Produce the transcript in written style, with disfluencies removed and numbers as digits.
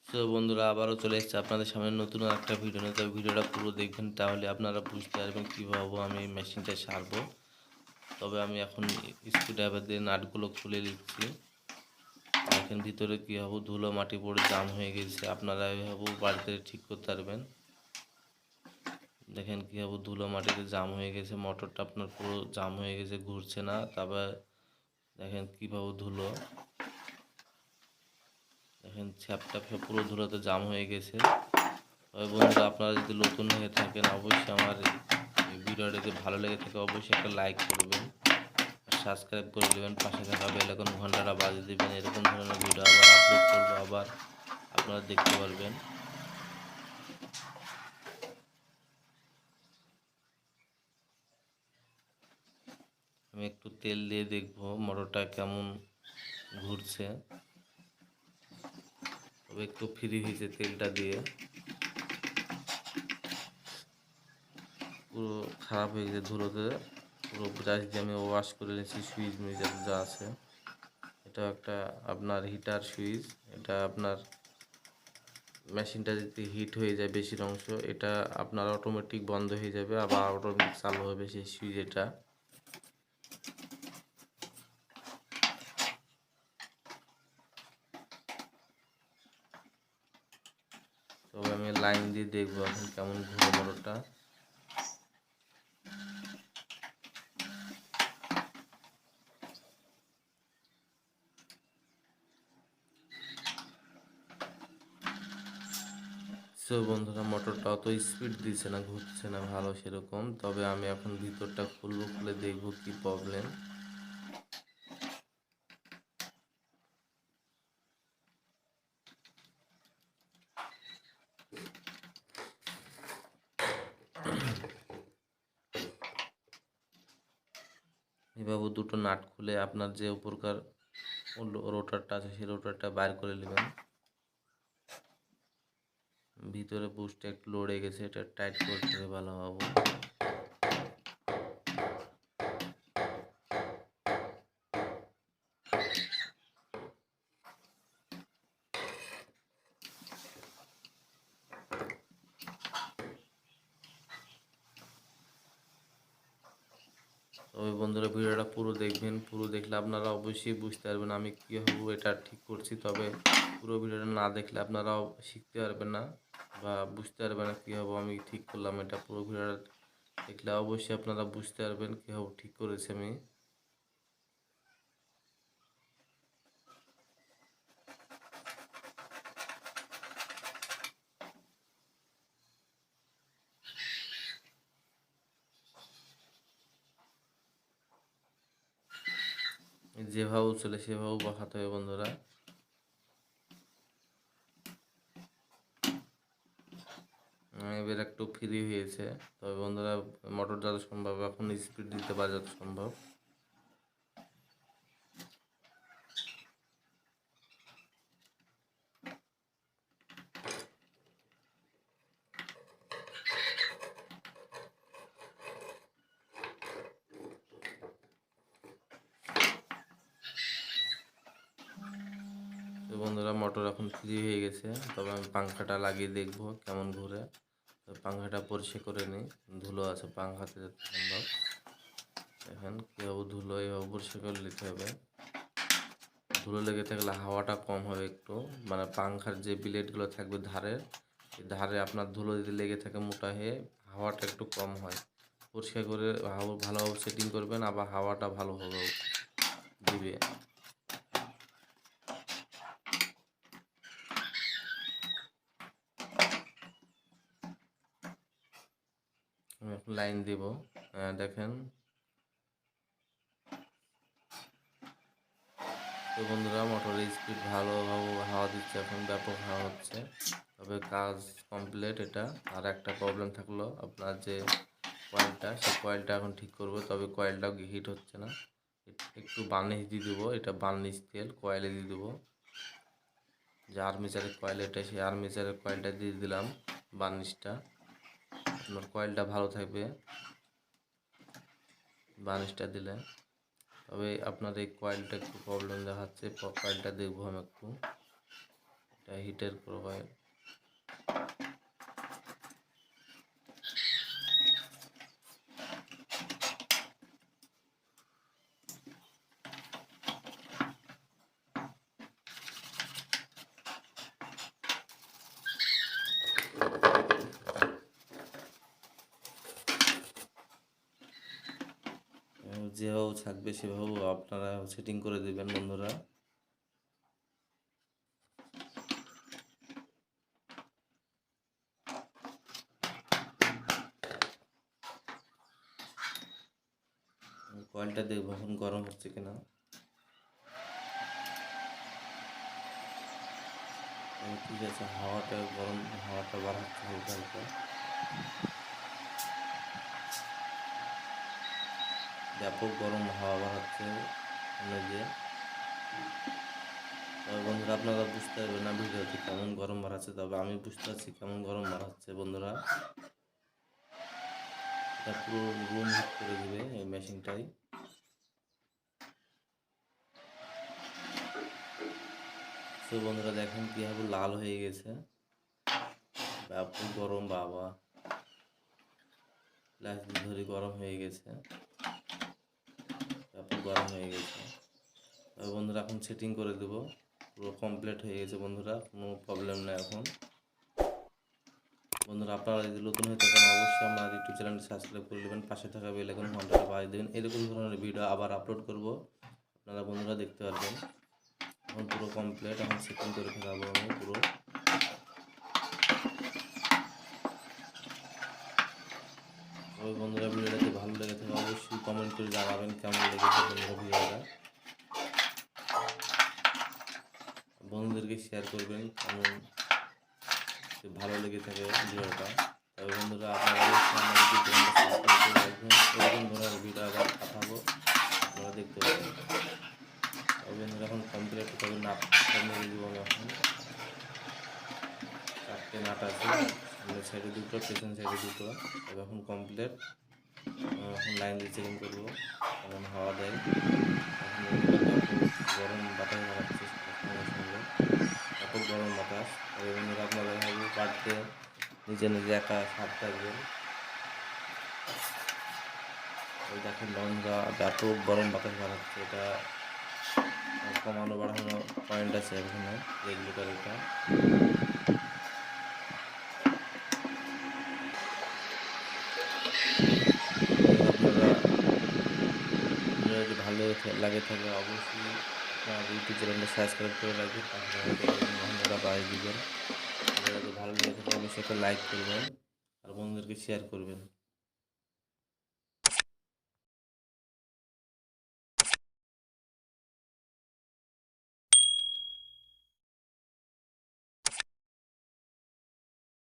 So বন্ধুরা আবারও চলে এসেছে আপনাদের সামনে নতুন একটা ভিডিও নিয়ে। তবে ভিডিওটা পুরো দেখবেন, তাহলে আপনারা বুঝতে পারবেন কীভাবে আমি এই মেশিনটা সারবো। তবে আমি এখন স্ক্রুড্রাইভার দিয়ে নাটগুলো খুলে নিচ্ছি। দেখেন ভিতরে কীভাবে ধুলো মাটি পড়ে জাম হয়ে গেছে, আপনারা এভাবেও বাড়িতে ঠিক করতে পারবেন। দেখেন কীভাবে ধুলো মাটিতে জাম হয়ে গেছে, মোটরটা আপনার পুরো জাম হয়ে গেছে, ঘুরছে না। তারপর দেখেন কীভাবে ধুলো, দেখেন ছ্যাপটা পুরো ধুলোতে জাম হয়ে গেছে। তবে বন্ধুরা আপনারা যদি নতুন হয়ে থাকেন অবশ্যই আমার এই ভিডিওটা যদি ভালো লেগে থাকে অবশ্যই একটা লাইক করবেন, সাবস্ক্রাইব করে দেবেন, পাশে থাকা বেল আইকন ঘন্টাটা বাজিয়ে দেবেন। এরকম ধরনের ভিডিও আবার আপলোড করবো, আবার আপনারা দেখতে পারবেন। আমি একটু তেল দিয়ে দেখব মোটরটা কেমন ঘুরছে। তবে একটু ফ্রি হয়েছে তেলটা দিয়ে, পুরো খারাপ হয়ে গেছে ধুলোতে। পুরো ব্রাশ দিয়ে আমি ওয়াশ করে নিয়েছি, সুইচ মিটার যা আছে। এটা একটা আপনার হিটার সুইচ, এটা আপনার মেশিনটা যদি হিট হয়ে যায় বেশির অংশ, এটা আপনার অটোমেটিক বন্ধ হয়ে যাবে, আবার অটোমেটিক চালু হবে সেই সুইচ। এটা তবে আমি লাইন দিয়ে দেখবো এখন কেমন ঘুরে মোটরটা। সো বন্ধুরা মোটরটা অত স্পিড দিচ্ছে না, ঘুরছে না ভালো সেরকম। তবে আমি এখন ভিতরটা খুলবো, খুলে দেখবো কি প্রবলেম। এভাবে দুটো নাট খুলে আপনার যে উপরকার রোটারটা আছে সেই রোটারটা বাইর করে নেবেন। ভিতরে বুশটা একটু লড়ে গেছে, এটা টাইট করতে হবে ভালোভাবে। তবে বন্ধুরা ভিডিওটা পুরো দেখবেন, পুরো দেখলে আপনারা অবশ্যই বুঝতে পারবেন আমি কীভাবে এটা ঠিক করছি। তবে পুরো ভিডিওটা না দেখলে আপনারাও শিখতে পারবেন না বা বুঝতে পারবেন না কীভাবে আমি ঠিক করলাম। এটা পুরো ভিডিওটা দেখলে অবশ্যই আপনারা বুঝতে পারবেন কীভাবে ঠিক করেছি আমি। যেভাবে চলে সেভাবে বসাতে হবে বন্ধুরা। এবার একটু ফ্রি হয়েছে। তবে বন্ধুরা মোটর যত সম্ভব এখন স্পিড দিতে পারে যত সম্ভব। তো বন্ধুরা মোটর এখন ফ্রি হয়ে গেছে। তবে আমি পাংখাটা লাগিয়ে দেখব কেমন ঘুরে। পাংখাটা পরিষ্কার করে নিই, ধুলো আছে পাংখাতে যত সম্ভব। এখন কীভাবে ধুলো এভাবে পরিষ্কার করে নিতে হবে। ধুলো লেগে থাকলে হাওয়াটা কম হবে একটু, মানে পাংখার যে ব্লেডগুলো থাকবে ধারে, এই ধারে আপনার ধুলো যদি লেগে থাকে মোটা হয়ে হাওয়াটা একটু কম হয়। পরিষ্কার করে ভালোভাবে সেটিং করবেন, আবার হাওয়াটা ভালোভাবে দিবে। আমি এখন লাইন দিব, দেখেন। তো বন্ধুরা মোটরের স্পিড ভালোভাবে হাওয়া দিচ্ছে, এখন ব্যাপক হাওয়া হচ্ছে। তবে কাজ কমপ্লিট এটা। আর একটা প্রবলেম থাকলো আপনার যে কয়েলটা, সেই কয়েলটা এখন ঠিক করবো। তবে কয়েলটাও হিট হচ্ছে না। একটু বার্নিশ দিয়ে দেবো, এটা বার্নিশ তেল কয়েলে দিয়ে দেবো। যে আর্মিচারের কয়েল এটা, সেই আর্মিচারের কয়েলটা দিয়ে দিলাম বার্নিশটা। আপনার কয়েলটা ভালো থাকবে বার্নিশটা দিলে। তবে আপনার এই কয়েলটা একটু প্রবলেম দেখাচ্ছে, কয়েলটা দেখবো আমি একটু। এটা হিটের প্রোফাইল। যেভাবে থাকবে সেভাবেও আপনারা সেটিং করে দেবেন বন্ধুরা। কয়েলটা দেখবো এখন গরম হচ্ছে কিনা। ঠিক আছে, হাওয়াটা গরম, হাওয়াটা বাড়াচ্ছে হালকা হালকা। ব্যাপক গরম হাওয়া বাড়াচ্ছে সামনে দিয়ে। তবে বন্ধুরা আপনারা বুঝতে পারবেন না ভিডিওতে কেমন গরম বাড়াচ্ছে, তবে আমি বুঝতে পারছি কেমন গরম বাড়াচ্ছে বন্ধুরা। এটা পুরো রুম হিট করে দিবে এই মেশিনটাই। তো বন্ধুরা দেখেন কীভাবে লাল হয়ে গেছে, ব্যাপক গরম, বাবা লাইট ধরে গরম হয়ে গেছে, ব্যাপক গরম হয়ে গেছে। তবে বন্ধুরা এখন সেটিং করে দেবো, পুরো কমপ্লিট হয়ে গেছে বন্ধুরা, কোনো প্রবলেম নেই এখন। বন্ধুরা আপনারা যদি নতুন হয়ে থাকেন অবশ্যই আমার ইউটিউব চ্যানেলটি সাবস্ক্রাইব করে নেবেন, পাশে থাকা বেল আইকন ঘন্টাটা বাজিয়ে দেবেন। এরকম ধরনের ভিডিও আবার আপলোড করব, আপনারা বন্ধুরা দেখতে পারবেন। এখন পুরো কমপ্লিট, এখন সেটিং করে ফেলাবো আমি পুরো। তবে বন্ধুরা ভিডিওটা যদি ভালো লেগে থাকে অবশ্যই কমেন্ট করে জানাবেন কেমন লেগেছে বন্ধুরা ভিডিওটা। বন্ধুদেরকে শেয়ার করবেন কেমন ভালো লেগে থাকে ভিডিওটা। তবে বন্ধুরা আপনারা অবশ্যই আমার ইউটিউব চ্যানেলটা সাবস্ক্রাইব করে রাখবেন, এরকম ধরনের ভিডিও আবার পাঠাবো, আপনারা দেখতে পাবেন। তবে বন্ধুরা এখন কমপ্লিট, তবে নাট মেরে দিব আমি এখন। 4টে নাট আছে, সামনের সাইডে 2টো, পেছন সাইডে 2টো। তবে এখন কমপ্লিট, এখন লাইন দিয়ে চেকিং করবো কেমন হাওয়া দেয়। এখন গরম বাতাস বাড়াচ্ছে সঙ্গে সঙ্গে, ব্যাপক গরম বাতাস। তবে বন্ধুরা আপনারা এভাবে বাড়তে নিজে নিজে একা সাপ থাকবেন। ওই দেখেন বন্ধুরা ব্যাপক গরম বাতাস বাড়াচ্ছে, এটা কমানো বাড়ানো পয়েন্ট আছে এখানে, রেগুলেটর এটা। আপনারা যদি ভালো লাগে থাকে অবশ্যই আপনার ইউটিউব চ্যানেলটা সাবস্ক্রাইব করে রাখবেন, ঘন্টাটা বাজিয়ে দিবেন। যদি ভালো লেগে থাকে অবশ্যই একটা লাইক করবেন আর বন্ধুদেরকে শেয়ার করবেন।